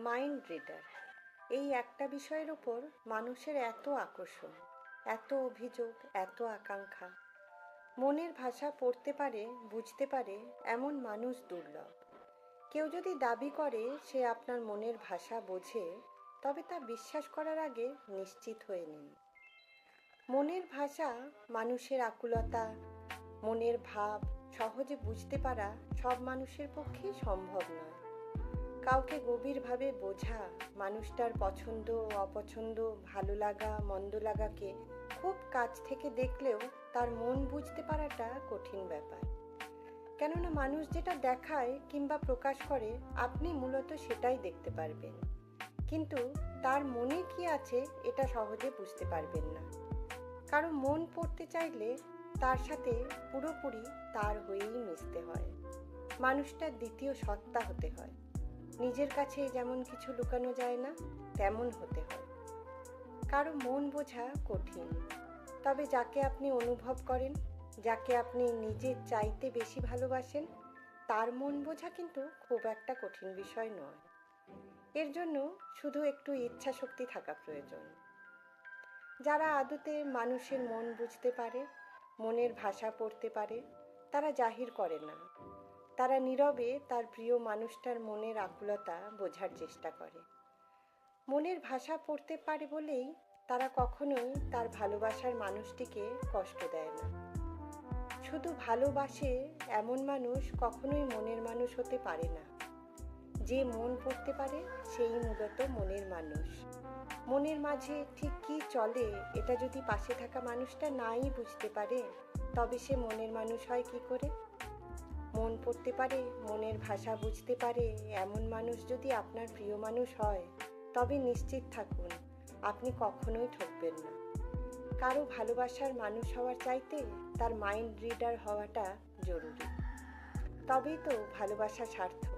Mind reader, এই একটা বিষয়ের ওপর মানুষের এত আকর্ষণ, এত অভিযোগ, এত আকাঙ্ক্ষা। মনের ভাষা পড়তে পারে, বুঝতে পারে, এমন মানুষ দুর্লভ। কেউ যদি দাবি করে সে আপনার মনের ভাষা বোঝে, তবে তা বিশ্বাস করার আগে নিশ্চিত হয়ে নিন। মনের ভাষা, মানুষের আকুলতা, মনের ভাব সহজে বুঝতে পারা সব মানুষের পক্ষেই সম্ভব নয়। কাউকে গভীরভাবে বোঝা, মানুষটার পছন্দ অপছন্দ, ভালো লাগা মন্দ লাগাকে খুব কাছ থেকে দেখলেও তার মন বুঝতে পারাটা কঠিন ব্যাপার। কেননা মানুষ যেটা দেখায় কিংবা প্রকাশ করে, আপনি মূলত সেটাই দেখতে পারবেন, কিন্তু তার মনে কি আছে এটা সহজে বুঝতে পারবেন না। কারো মন পড়তে চাইলে তার সাথে পুরোপুরি তার হয়েই মিশতে হয়। মানুষটার দ্বিতীয় সত্তা হতে হয়। নিজের কাছে যেমন কিছু লুকানো যায় না, তেমন হতে হয়। কারো মন বোঝা কঠিন, তবে যাকে আপনি অনুভব করেন, যাকে আপনি নিজের চাইতে বেশি ভালোবাসেন, তার মন বোঝা কিন্তু খুব একটা কঠিন বিষয় নয়। এর জন্য শুধু একটু ইচ্ছা শক্তি থাকা প্রয়োজন। যারা আদতে মানুষের মন বুঝতে পারে, মনের ভাষা পড়তে পারে, তারা জাহির করে না। তারা নীরবে তার প্রিয় মানুষটার মনের আকুলতা বোঝার চেষ্টা করে। মনের ভাষা পড়তে পারে বলেই তারা কখনোই তার ভালোবাসার মানুষটিকে কষ্ট দেয় না। শুধু ভালোবাসে এমন মানুষ কখনোই মনের মানুষ হতে পারে না। যে মন পড়তে পারে সেই মূলত মনের মানুষ। মনের মাঝে ঠিক কী চলে এটা যদি পাশে থাকা মানুষটা নাই বুঝতে পারে, তবে সে মনের মানুষ হয় কি করে? মন পড়তে পারে, মনের ভাষা বুঝতে পারে এমন মানুষ যদি আপনার প্রিয় মানুষ হয়, তবে নিশ্চিত থাকুন আপনি কখনোই ঠকবেন না। কারো ভালোবাসার মানুষ হওয়ার চাইতে তার মাইন্ড রিডার হওয়াটা জরুরি। তবেই তো ভালোবাসা সার্থক।